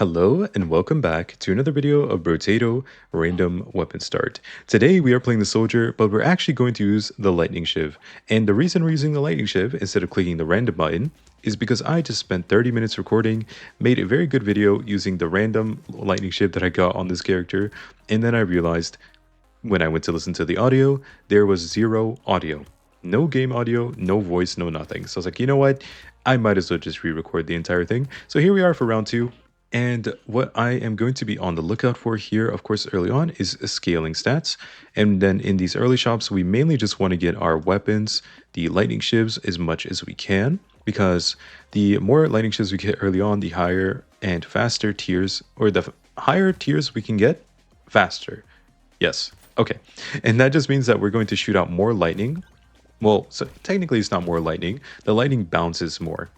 Hello and welcome back to another video of Brotato Random Weapon Start. Today we are playing the Soldier, but we're actually going to use the Lightning Shiv. And the reason we're using the Lightning Shiv instead of clicking the random button is because I just spent 30 minutes recording, made a very good video using the random Lightning Shiv that I got on this character, and then I realized when I went to listen to the audio, there was zero audio. No game audio, no voice, no nothing. So I was like, you know what? I might as well just re-record the entire thing. So here we are for round 2. And what I am going to be on the lookout for here, of course, early on is scaling stats. And then in these early shops, we mainly just want to get our weapons, the lightning shivs, as much as we can. Because the more lightning shivs we get early on, the higher and faster tiers, or the higher tiers we can get, faster. Yes. Okay. And that just means that we're going to shoot out more lightning. Well, so technically it's not more lightning. The lightning bounces more.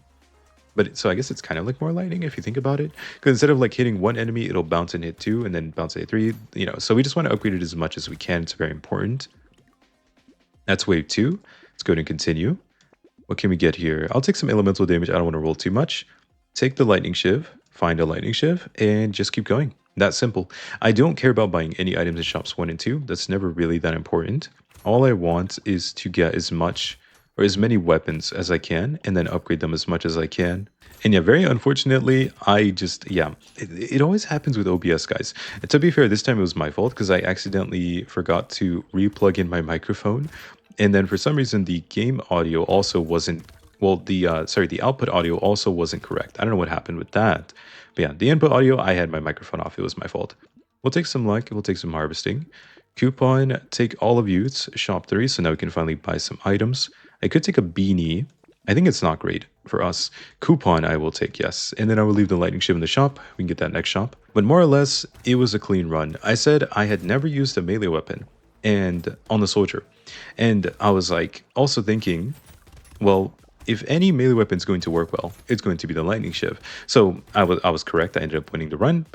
So I guess it's kind of like more lightning if you think about it. Because instead of like hitting one enemy, it'll bounce and hit two and then bounce and hit three. So we just want to upgrade it as much as we can. It's very important. That's wave 2. Let's go ahead and continue. What can we get here? I'll take some elemental damage. I don't want to roll too much. Take the lightning shiv, find a lightning shiv, and just keep going. That simple. I don't care about buying any items in shops 1 and 2. That's never really that important. All I want is to get as much or as many weapons as I can and then upgrade them as much as I can. And yeah, very unfortunately, it always happens with OBS, guys. And to be fair, this time it was my fault because I accidentally forgot to re-plug in my microphone. And then for some reason, the game audio also wasn't, the output audio also wasn't correct. I don't know what happened with that. But yeah, the input audio, I had my microphone off. It was my fault. We'll take some luck. We'll take some harvesting. Coupon, take all of youths, shop 3. So now we can finally buy some items. I could take a beanie. I think it's not great for us. Coupon I will take, yes. And then I will leave the lightning shiv in the shop. We can get that next shop. But more or less, it was a clean run. I said I had never used a melee weapon and on the soldier. And I was like also thinking, well, if any melee weapon is going to work well, it's going to be the lightning shiv. So I was correct. I ended up winning the run.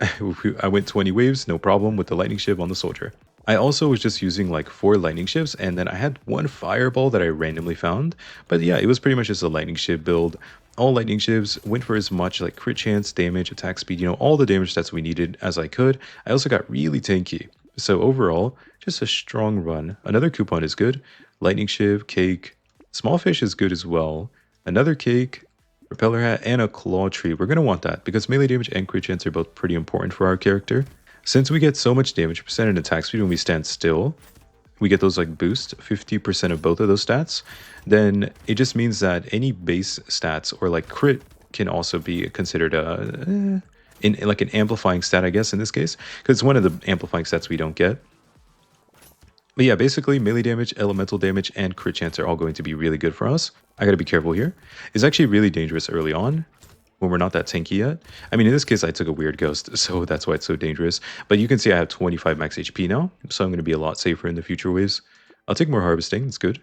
I went 20 waves, no problem with the lightning shiv on the soldier. I also was just using like 4 lightning shivs, and then I had 1 fireball that I randomly found. But yeah, it was pretty much just a lightning shiv build. All lightning shivs, went for as much like crit chance, damage, attack speed, all the damage stats we needed as I could. I also got really tanky. So overall, just a strong run. Another coupon is good. Lightning shiv, cake, small fish is good as well. Another cake, repeller hat, and a claw tree. We're going to want that because melee damage and crit chance are both pretty important for our character. Since we get so much damage percent and attack speed when we stand still, we get those like boost, 50% of both of those stats, then it just means that any base stats or like crit can also be considered like an amplifying stat, I guess, in this case, because it's one of the amplifying stats we don't get. But yeah, basically melee damage, elemental damage, and crit chance are all going to be really good for us. I gotta be careful here. It's actually really dangerous early on when we're not that tanky yet. I mean, in this case, I took a weird ghost, so that's why it's so dangerous. But you can see I have 25 max HP now, so I'm going to be a lot safer in the future waves. I'll take more harvesting, it's good.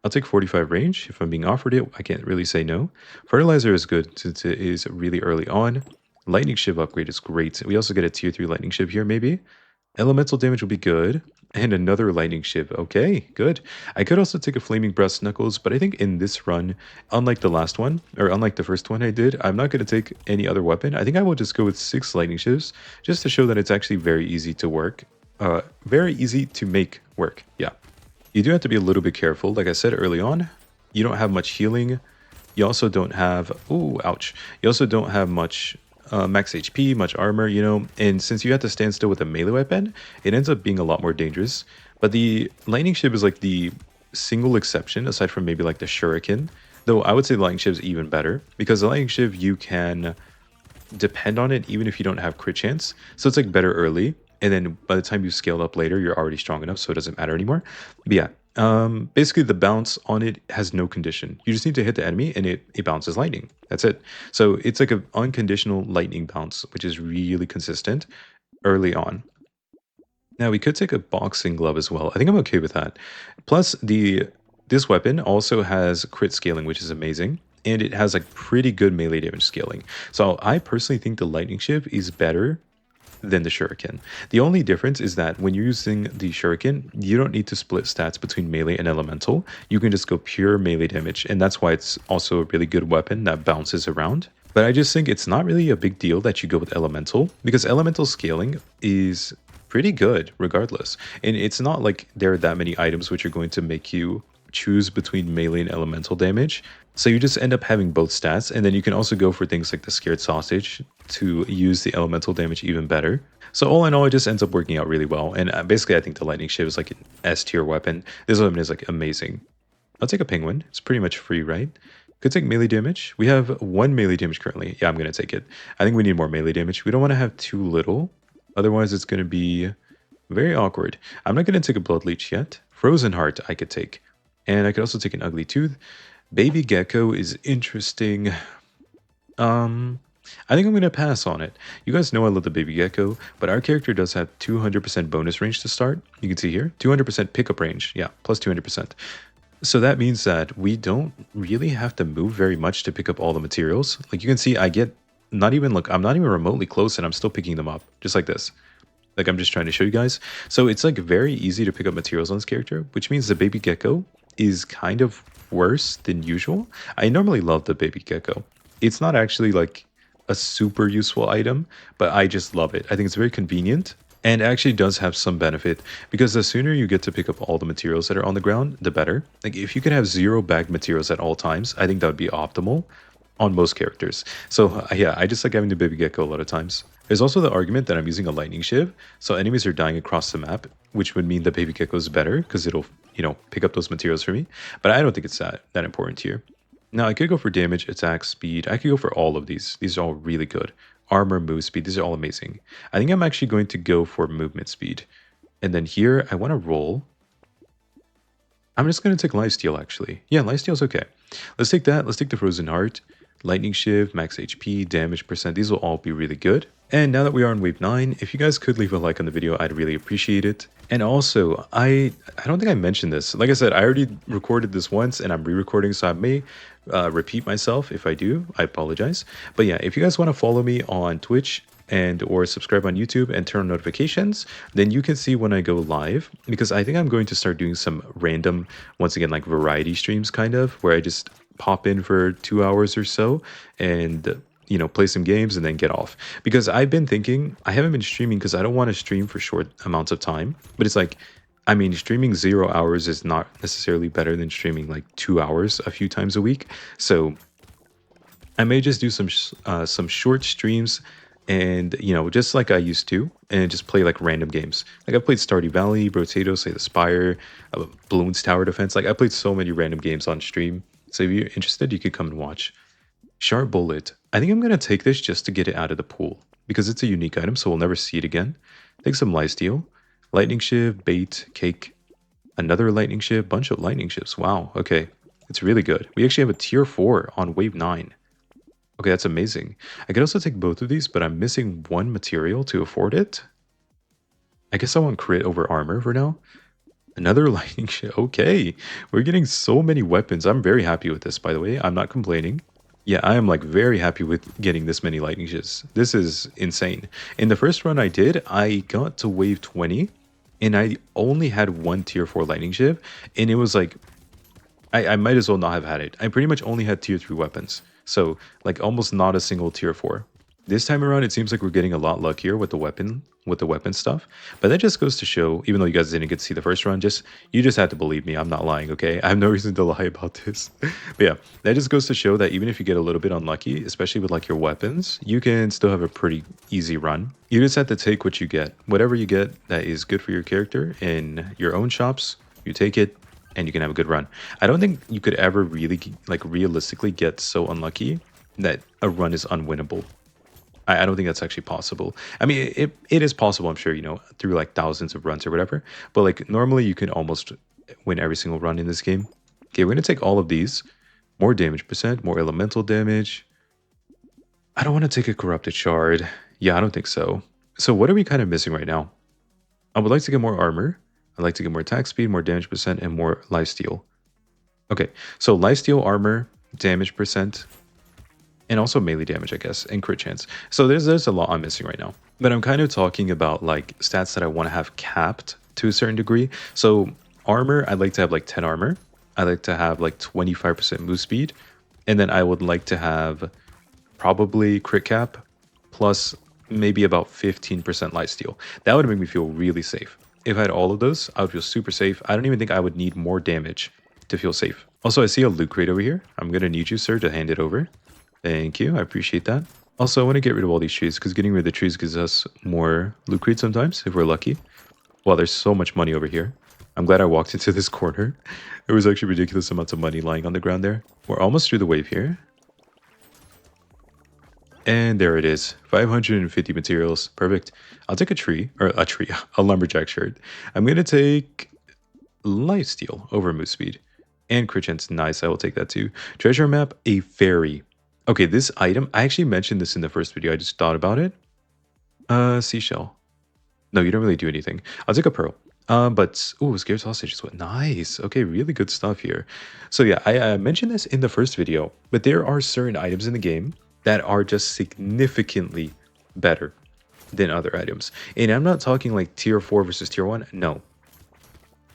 I'll take 45 range. If I'm being offered it, I can't really say no. Fertilizer is good since it is really early on. Lightning shiv upgrade is great. We also get a tier 3 lightning shiv here, maybe. Elemental damage will be good. And another lightning shiv. Okay, good. I could also take a flaming brass knuckles, but I think in this run, unlike the last one, or unlike the first one I did, I'm not going to take any other weapon. I think I will just go with 6 lightning shivs, just to show that it's actually very easy to work. Very easy to make work, yeah. You do have to be a little bit careful. Like I said early on, you don't have much healing. You also don't have, ooh, ouch. You also don't have much max HP, much armor, and since you have to stand still with a melee weapon, it ends up being a lot more dangerous. But the lightning shiv is like the single exception, aside from maybe like the shuriken, though I would say the lightning shiv is even better, because the lightning shiv, you can depend on it even if you don't have crit chance, so it's like better early, and then by the time you scale up later, you're already strong enough, so it doesn't matter anymore. But yeah, basically the bounce on it has no condition. You just need to hit the enemy and it bounces lightning. That's it. So it's like an unconditional lightning bounce, which is really consistent early on. Now we could take a boxing glove as well. I think I'm okay with that. Plus this weapon also has crit scaling, which is amazing. And it has like pretty good melee damage scaling. So I personally think the lightning shiv is better than the shuriken. The only difference is that when you're using the shuriken, you don't need to split stats between melee and elemental. You can just go pure melee damage, and that's why it's also a really good weapon that bounces around. But I just think it's not really a big deal that you go with elemental because elemental scaling is pretty good regardless. And it's not like there are that many items which are going to make you choose between melee and elemental damage. So you just end up having both stats, and then you can also go for things like the scared sausage to use the elemental damage even better. So all in all, it just ends up working out really well. And basically, I think the Lightning Shiv is like an S tier weapon. This weapon is like amazing. I'll take a penguin. It's pretty much free, right? Could take melee damage. We have 1 melee damage currently. Yeah, I'm going to take it. I think we need more melee damage. We don't want to have too little. Otherwise, it's going to be very awkward. I'm not going to take a blood leech yet. Frozen heart I could take. And I could also take an ugly tooth. Baby gecko is interesting. I think I'm going to pass on it. You guys know I love the baby gecko, but our character does have 200% bonus range to start. You can see here, 200% pickup range. Yeah, plus 200%. So that means that we don't really have to move very much to pick up all the materials. Like you can see, I get not even, look, I'm not even remotely close and I'm still picking them up, just like this. Like I'm just trying to show you guys. So it's like very easy to pick up materials on this character, which means the baby gecko is kind of worse than usual. I normally love the baby gecko. It's not actually like a super useful item, but I just love it. I think it's very convenient and actually does have some benefit because the sooner you get to pick up all the materials that are on the ground, the better. Like if you can have 0 bagged materials at all times, I think that would be optimal on most characters. So yeah, I just like having the baby gecko a lot of times. There's also the argument that I'm using a lightning shiv, so enemies are dying across the map, which would mean the baby gecko is better because it'll, pick up those materials for me. But I don't think it's that important here. Now I could go for damage, attack, speed. I could go for all of these. These are all really good. Armor, move speed, these are all amazing. I think I'm actually going to go for movement speed. And then here, I want to roll. I'm just going to take lifesteal, actually. Yeah, lifesteal's okay. Let's take that. Let's take the frozen heart. Lightning shiv, max HP, damage percent. These will all be really good. And now that we are on wave 9, if you guys could leave a like on the video, I'd really appreciate it. And also, I don't think I mentioned this. Like I said, I already recorded this once and I'm re-recording, so I may repeat myself. If I do, I apologize. But yeah, if you guys want to follow me on Twitch and or subscribe on YouTube and turn on notifications, then you can see when I go live, because I think I'm going to start doing some random, once again, like variety streams kind of, where I just pop in for 2 hours or so and play some games and then get off. Because I've been thinking, I haven't been streaming because I don't want to stream for short amounts of time, but it's like, I mean, streaming 0 hours is not necessarily better than streaming like 2 hours a few times a week. So I may just do some short streams and just like I used to, and just play like random games. Like I played Stardew Valley, Brotato, Slay the Spire, Bloons Tower Defense. Like I played so many random games on stream. So if you're interested, you could come and watch. Sharp Bullet. I think I'm going to take this just to get it out of the pool because it's a unique item, so we'll never see it again. Take some lifesteal. Lightning Shiv, Bait, Cake, another Lightning Shiv, bunch of Lightning Shivs. Wow, okay. It's really good. We actually have a tier 4 on wave 9. Okay, that's amazing. I could also take both of these, but I'm missing one material to afford it. I guess I want crit over armor for now. Another lightning shit. Okay, we're getting so many weapons. I'm very happy with this, by the way. I'm not complaining. Yeah, I am like very happy with getting this many lightning shits. This is insane. In the first run I did, I got to wave 20 and I only had one tier 4 lightning shiv, and it was like I might as well not have had it. I pretty much only had tier 3 weapons. So like almost not a single tier 4. This time around, it seems like we're getting a lot luckier with the weapon stuff. But that just goes to show, even though you guys didn't get to see the first run, you just have to believe me. I'm not lying, okay? I have no reason to lie about this. But yeah, that just goes to show that even if you get a little bit unlucky, especially with like your weapons, you can still have a pretty easy run. You just have to take what you get. Whatever you get that is good for your character in your own shops, you take it and you can have a good run. I don't think you could ever really like realistically get so unlucky that a run is unwinnable. I don't think that's actually possible. I mean, it is possible, I'm sure, through like thousands of runs or whatever. But like normally you can almost win every single run in this game. Okay, we're going to take all of these. More damage percent, more elemental damage. I don't want to take a corrupted shard. Yeah, I don't think so. So what are we kind of missing right now? I would like to get more armor. I'd like to get more attack speed, more damage percent, and more lifesteal. Okay, so lifesteal, armor, damage percent, and also melee damage, I guess, and crit chance. So there's a lot I'm missing right now. But I'm kind of talking about like stats that I want to have capped to a certain degree. So armor, I'd like to have like 10 armor. I'd like to have like 25% move speed. And then I would like to have probably crit cap, plus maybe about 15% lifesteal. That would make me feel really safe. If I had all of those, I would feel super safe. I don't even think I would need more damage to feel safe. Also, I see a loot crate over here. I'm going to need you, sir, to hand it over. Thank you. I appreciate that. Also, I want to get rid of all these trees because getting rid of the trees gives us more loot crates sometimes if we're lucky. Wow, there's so much money over here. I'm glad I walked into this corner. There was actually ridiculous amounts of money lying on the ground there. We're almost through the wave here. And there it is. 550 materials. Perfect. I'll take a tree. Or a tree. A lumberjack shirt. I'm going to take lifesteal over move speed. And crit chance. Nice. I will take that too. Treasure map. A fairy. Okay, this item. I actually mentioned this in the first video. I just thought about it. Seashell. No, you don't really do anything. I'll take a pearl. But, oh, scared sausage is what? Nice. Okay, really good stuff here. So yeah, I mentioned this in the first video, but there are certain items in the game that are just significantly better than other items. And I'm not talking like tier 4 versus tier 1. No.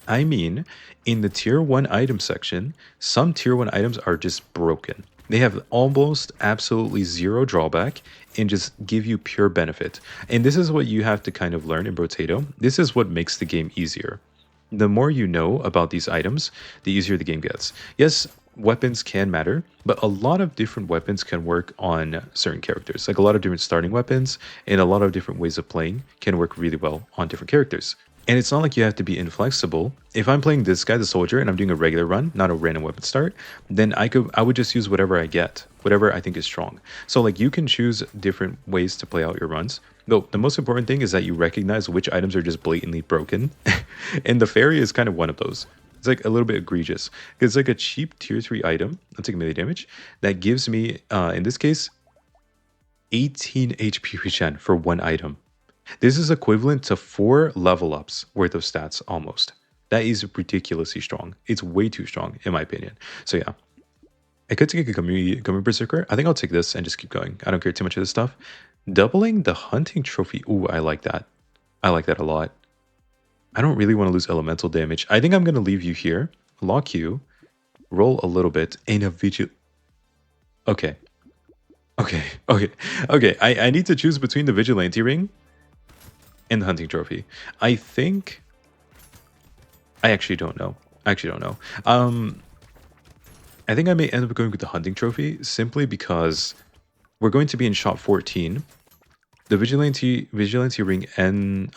I mean, in the tier 1 item section, some tier 1 items are just broken. They have almost absolutely zero drawback and just give you pure benefit. And this is what you have to kind of learn in Brotato. This is what makes the game easier. The more you know about these items, the easier the game gets. Yes, weapons can matter, but a lot of different weapons can work on certain characters. Like a lot of different starting weapons and a lot of different ways of playing can work really well on different characters. And it's not like you have to be inflexible. If I'm playing this guy, the soldier, and I'm doing a regular run, not a random weapon start, then I would just use whatever I get, whatever I think is strong. So like you can choose different ways to play out your runs. Though the most important thing is that you recognize which items are just blatantly broken. And the fairy is kind of one of those. It's like a little bit egregious. It's like a cheap tier 3 item. I'll take melee damage. That gives me, in this case, 18 HP regen for one item. This is equivalent to 4 level ups worth of stats almost. That is ridiculously strong. It's way too strong in my opinion. So yeah, I could take a Gummy Berserker. I think I'll take this and just keep going. I don't care too much of this stuff. Doubling the hunting trophy. Ooh, I like that. I like that a lot. I don't really want to lose elemental damage. I think I'm going to leave you here, lock you, roll a little bit, and a vigil. Okay. Okay. I need to choose between the vigilante ring and the hunting trophy. I think I actually don't know. I think I may end up going with the hunting trophy simply because we're going to be in shot 14. The vigilante ring and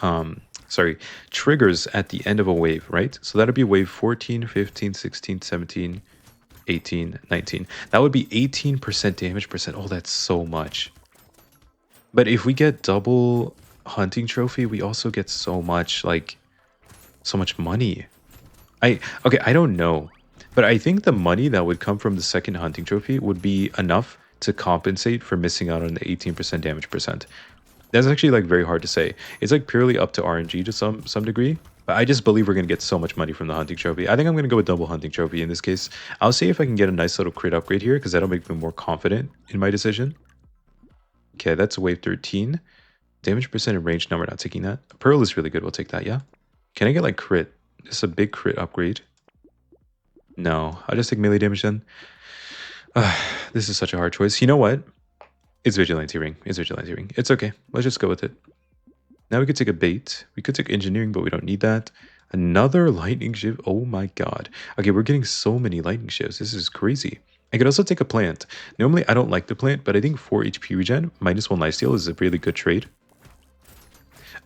triggers at the end of a wave, right? So that'll be wave 14, 15, 16, 17, 18, 19. That would be 18% damage percent. Oh, that's so much. But if we get double hunting trophy, we also get so much money. I don't know, but I think the money that would come from the second hunting trophy would be enough to compensate for missing out on the 18% damage percent. That's actually like very hard to say. It's like purely up to RNG to some degree, but I just believe we're going to get so much money from the hunting trophy. I think I'm going to go with double hunting trophy in this case. I'll see if I can get a nice little crit upgrade here because that'll make me more confident in my decision. Okay, that's wave 13. Damage percent and range. No, we're not taking that. Pearl is really good. We'll take that, yeah. Can I get like crit? This is a big crit upgrade. No, I'll just take melee damage then. This is such a hard choice. You know what? It's vigilante ring. It's okay. Let's just go with it. Now we could take a bait. We could take engineering, but we don't need that. Another lightning shiv. Oh my god. Okay, we're getting so many lightning shivs. This is crazy. I could also take a plant. Normally, I don't like the plant, but I think 4 HP regen, minus 1 lifesteal is a really good trade.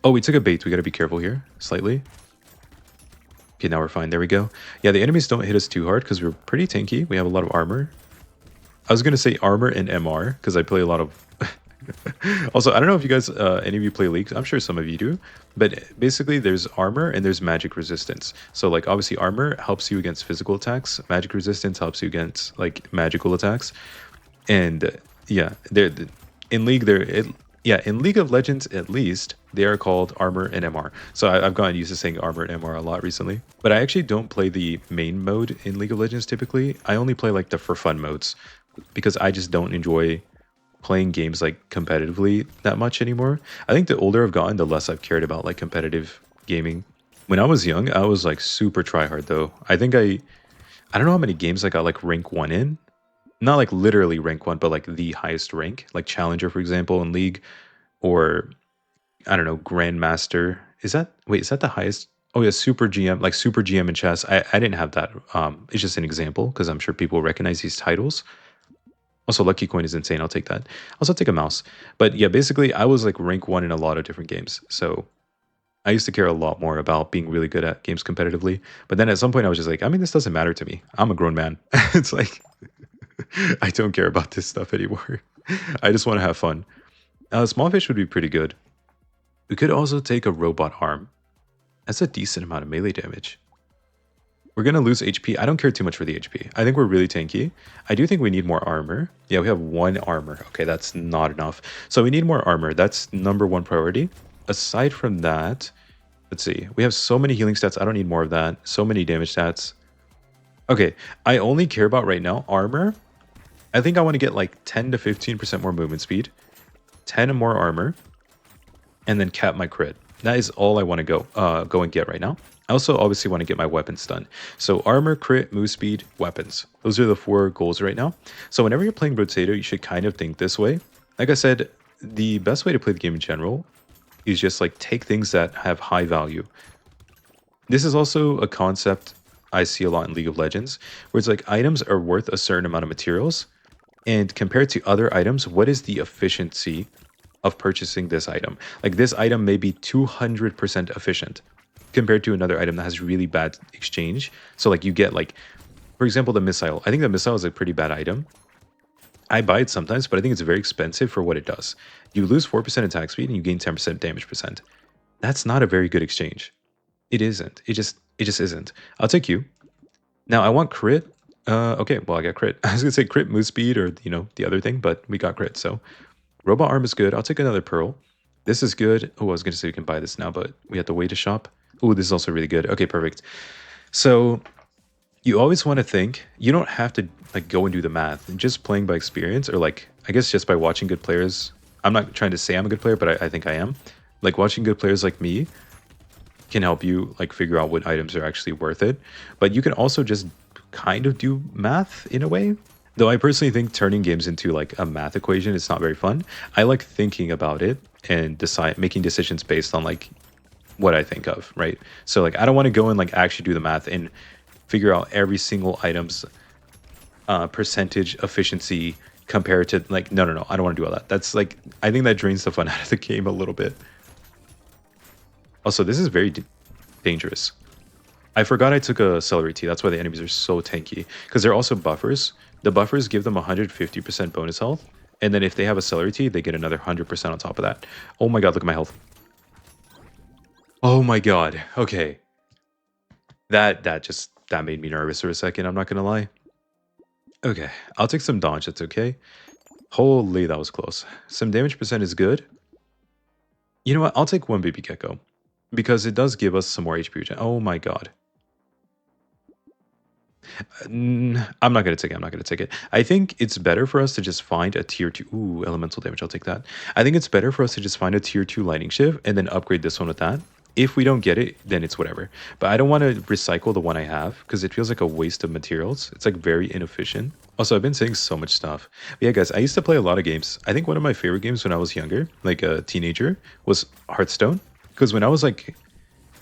Oh, we took a bait. We gotta be careful here, slightly. Okay, now we're fine. There we go. Yeah, the enemies don't hit us too hard because we're pretty tanky. We have a lot of armor. I was going to say armor and MR because I play a lot of... Also, I don't know if you guys, any of you play League. I'm sure some of you do. But basically, there's armor and there's magic resistance. So, like, obviously, armor helps you against physical attacks. Magic resistance helps you against, like, magical attacks. And, yeah, in League, in League of Legends, at least, they are called armor and MR. So I've gotten used to saying armor and MR a lot recently. But I actually don't play the main mode in League of Legends typically. I only play, like, the for fun modes. Because I just don't enjoy playing games like competitively that much anymore. I think the older I've gotten, the less I've cared about like competitive gaming. When I was young, I was like super tryhard though. I think I don't know how many games I got like rank 1 in, Not like literally rank 1, but like the highest rank, like Challenger, for example, in League, or I don't know, Grandmaster. Is that wait? Is that the highest? Oh yeah, Super GM, like Super GM in chess. I didn't have that. It's just an example because I'm sure people recognize these titles. Also, Lucky Coin is insane. I'll take that. Also, take a mouse. But yeah, basically, I was like rank 1 in a lot of different games. So I used to care a lot more about being really good at games competitively. But then at some point, I was just like, I mean, this doesn't matter to me. I'm a grown man. It's like I don't care about this stuff anymore. I just want to have fun. Small fish would be pretty good. We could also take a robot arm. That's a decent amount of melee damage. We're going to lose HP. I don't care too much for the HP. I think we're really tanky. I do think we need more armor. Yeah, we have 1 armor. Okay, that's not enough. So we need more armor. That's number 1 priority. Aside from that, let's see. We have so many healing stats. I don't need more of that. So many damage stats. Okay, I only care about right now armor. I think I want to get like 10 to 15% more movement speed, 10 more armor, and then cap my crit. That is all I want to go and get right now. I also obviously want to get my weapons done. So armor, crit, move speed, weapons. Those are the 4 goals right now. So whenever you're playing Brotato, you should kind of think this way. Like I said, the best way to play the game in general is just like take things that have high value. This is also a concept I see a lot in League of Legends, where it's like items are worth a certain amount of materials, and compared to other items, what is the efficiency of purchasing this item? Like this item may be 200% efficient compared to another item that has really bad exchange. So like you get like, for example, the missile. I think the missile is a pretty bad item. I buy it sometimes, but I think it's very expensive for what it does. You lose 4% attack speed and you gain 10% damage percent. That's not a very good exchange. It isn't. It just isn't. I'll take you. Now I want crit. Okay, well I got crit. I was gonna say crit move speed or the other thing, but we got crit. So robot arm is good. I'll take another pearl. This is good. Oh, I was gonna say we can buy this now, but we have to wait to shop. Oh, this is also really good. Okay, perfect. So you always want to think. You don't have to like go and do the math. Just playing by experience, or like I guess just by watching good players. I'm not trying to say I'm a good player, but I think I am. Like watching good players like me can help you like figure out what items are actually worth it. But you can also just kind of do math in a way. Though I personally think turning games into like a math equation is not very fun. I like thinking about it and making decisions based on like what I think of, right? So like I don't want to go and like actually do the math and figure out every single item's percentage efficiency compared to like no, I don't want to do all that. That's like I think that drains the fun out of the game a little bit. Also, this is very dangerous. I forgot I took a celery tea. That's why the enemies are so tanky. Because they're also buffers. The buffers give them 150% bonus health. And then if they have a celery tea, they get another 100% on top of that. Oh my god, look at my health. Oh my god. Okay. That made me nervous for a second, I'm not gonna lie. Okay, I'll take some dodge, that's okay. Holy, that was close. Some damage percent is good. You know what? I'll take 1 baby gecko. Because it does give us some more HP regen. Oh my god. I'm not going to take it. I'm not going to take it. I think it's better for us to just find a tier 2. Ooh, elemental damage. I'll take that. I think it's better for us to just find a tier 2 lightning shiv and then upgrade this one with that. If we don't get it, then it's whatever. But I don't want to recycle the one I have because it feels like a waste of materials. It's like very inefficient. Also, I've been saying so much stuff. But yeah, guys, I used to play a lot of games. I think one of my favorite games when I was younger, like a teenager, was Hearthstone. Because when I was like,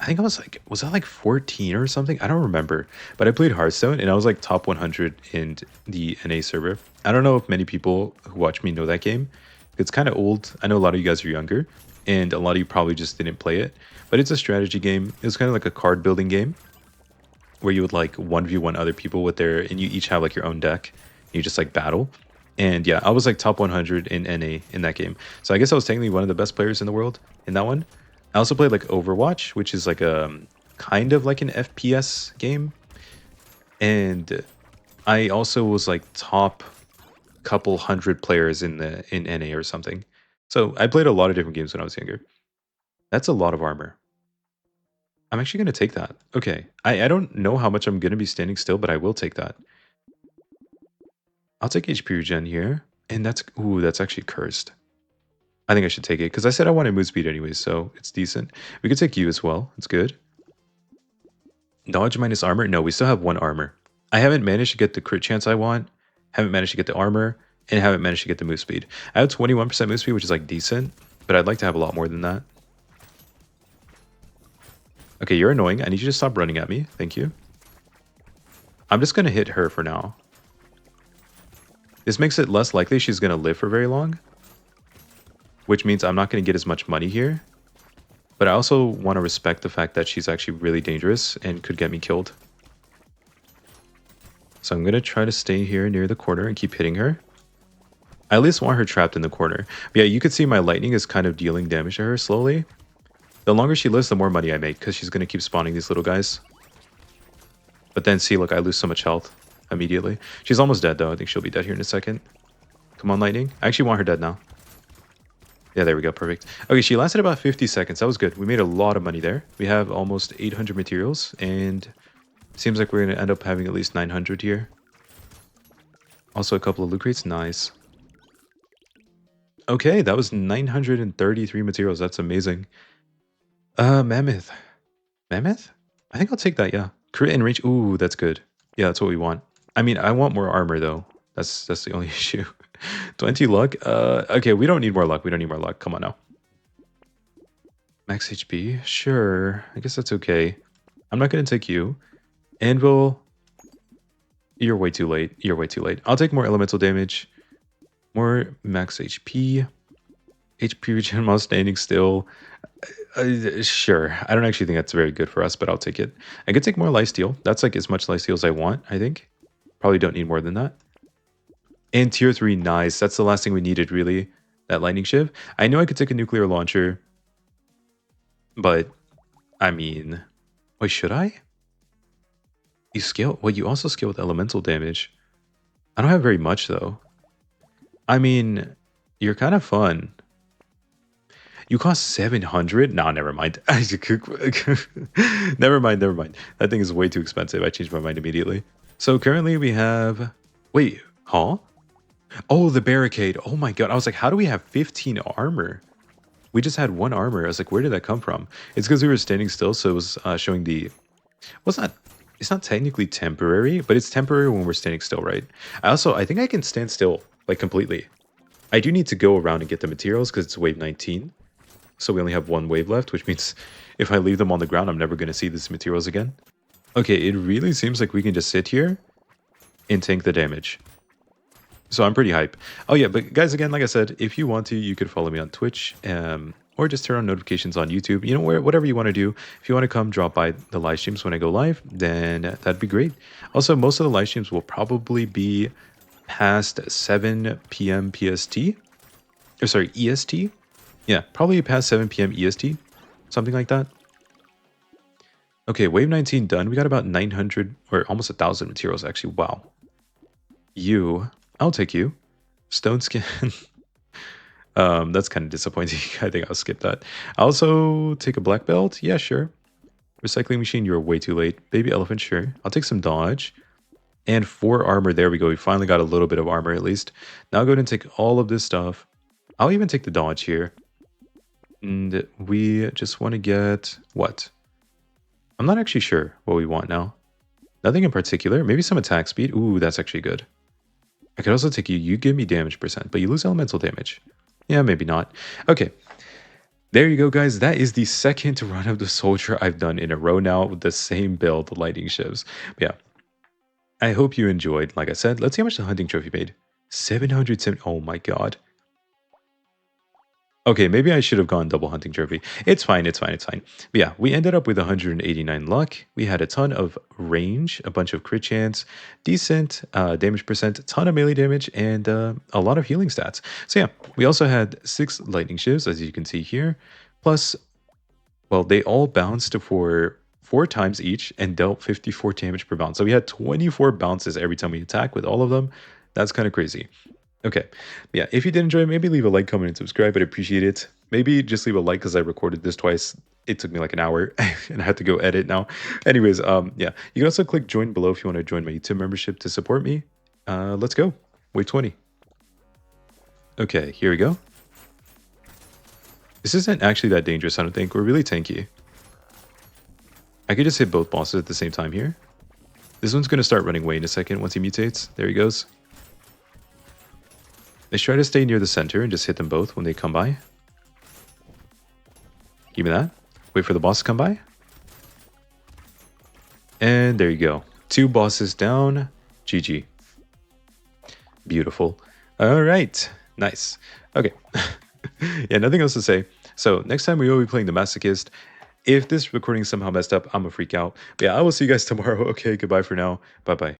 I think I was like, was I like 14 or something? I don't remember. But I played Hearthstone and I was like top 100 in the NA server. I don't know if many people who watch me know that game. It's kind of old. I know a lot of you guys are younger and a lot of you probably just didn't play it. But it's a strategy game. It was kind of like a card building game where you would like 1v1 other people with their, and you each have like your own deck. You just like battle. And yeah, I was like top 100 in NA in that game. So I guess I was technically one of the best players in the world in that one. I also played like Overwatch, which is like a kind of like an FPS game. And I also was like top couple hundred players in NA or something. So I played a lot of different games when I was younger. That's a lot of armor. I'm actually going to take that. Okay. I don't know how much I'm going to be standing still, but I will take that. I'll take HP regen here. And that's actually cursed. I think I should take it because I said I wanted move speed anyways, so it's decent. We could take you as well. It's good. Dodge minus armor? No, we still have 1 armor. I haven't managed to get the crit chance I want. Haven't managed to get the armor, and haven't managed to get the move speed. I have 21% move speed, which is like decent, but I'd like to have a lot more than that. Okay, you're annoying. I need you to stop running at me. Thank you. I'm just going to hit her for now. This makes it less likely she's going to live for very long, which means I'm not going to get as much money here. But I also want to respect the fact that she's actually really dangerous and could get me killed. So I'm going to try to stay here near the corner and keep hitting her. I at least want her trapped in the corner. But yeah, you could see my lightning is kind of dealing damage to her slowly. The longer she lives, the more money I make, because she's going to keep spawning these little guys. But then see, look, I lose so much health immediately. She's almost dead, though. I think she'll be dead here in a second. Come on, lightning. I actually want her dead now. Yeah, there we go. Perfect. Okay, she lasted about 50 seconds. That was good. We made a lot of money there. We have almost 800 materials, and it seems like we're going to end up having at least 900 here. Also, a couple of loot crates. Nice. Okay, that was 933 materials. That's amazing. Mammoth. Mammoth? I think I'll take that, yeah. Crit and range. Ooh, that's good. Yeah, that's what we want. I mean, I want more armor, though. That's the only issue. 20 luck? Okay, we don't need more luck. We don't need more luck. Come on now. Max HP? Sure. I guess that's okay. I'm not going to take you. Anvil. You're way too late. You're way too late. I'll take more elemental damage. More max HP. HP regen while standing still. Sure. I don't actually think that's very good for us, but I'll take it. I could take more lifesteal. That's like as much lifesteal as I want, I think. Probably don't need more than that. And tier 3, nice. That's the last thing we needed, really. That lightning shiv. I know I could take a nuclear launcher. But, I mean... Wait, should I? You scale... Well, you also scale with elemental damage. I don't have very much, though. I mean, you're kind of fun. You cost 700? Nah, never mind. Never mind, never mind. That thing is way too expensive. I changed my mind immediately. So currently we have... Wait, huh? Oh, the barricade. Oh my god. I was like, how do we have 15 armor? We just had 1 armor. I was like, where did that come from? It's because we were standing still, so it was showing the... Well, it's not technically temporary, but it's temporary when we're standing still, right? I think I can stand still, like, completely. I do need to go around and get the materials because it's wave 19. So we only have 1 wave left, which means if I leave them on the ground, I'm never going to see these materials again. Okay, it really seems like we can just sit here and tank the damage. So I'm pretty hype. Oh yeah, but guys, again, like I said, if you want to, you could follow me on Twitch or just turn on notifications on YouTube. You know, whatever you want to do. If you want to come drop by the live streams when I go live, then that'd be great. Also, most of the live streams will probably be past 7 p.m. PST. Or sorry, EST. Yeah, probably past 7 p.m. EST. Something like that. Okay, wave 19 done. We got about 900 or almost 1,000 materials actually. Wow. I'll take you. Stone skin. That's kind of disappointing. I think I'll skip that. I'll also take a black belt. Yeah, sure. Recycling machine, you're way too late. Baby elephant, sure. I'll take some dodge. And 4 armor. There we go. We finally got a little bit of armor at least. Now I'll go ahead and take all of this stuff. I'll even take the dodge here. And we just want to get... What? I'm not actually sure what we want now. Nothing in particular. Maybe some attack speed. Ooh, that's actually good. I could also take you. You give me damage percent, but you lose elemental damage. Yeah, maybe not. Okay. There you go, guys. That is the second run of the soldier I've done in a row now with the same build, the Lightning Shivs. But yeah. I hope you enjoyed. Like I said, let's see how much the hunting trophy made. 770. Oh my god. Okay, maybe I should have gone double hunting trophy. It's fine, it's fine, it's fine. But yeah, we ended up with 189 luck. We had a ton of range, a bunch of crit chance, decent damage percent, a ton of melee damage, and a lot of healing stats. So yeah, we also had 6 lightning shivs, as you can see here. Plus, well, they all bounced for 4 times each and dealt 54 damage per bounce. So we had 24 bounces every time we attack with all of them. That's kind of crazy. Okay, yeah, if you did enjoy, maybe leave a like, comment, and subscribe. I'd appreciate it. Maybe just leave a like because I recorded this twice. It took me like an hour and I had to go edit now. Anyways, yeah, you can also click join below if you want to join my YouTube membership to support me. Let's go. Wave 20. Okay, here we go. This isn't actually that dangerous, I don't think. We're really tanky. I could just hit both bosses at the same time here. This one's going to start running away in a second once he mutates. There he goes. Let's try to stay near the center and just hit them both when they come by. Give me that. Wait for the boss to come by. And there you go. 2 bosses down. GG. Beautiful. All right. Nice. Okay. Yeah, nothing else to say. So next time we will be playing the Masochist. If this recording somehow messed up, I'm gonna freak out. But yeah, I will see you guys tomorrow. Okay, goodbye for now. Bye-bye.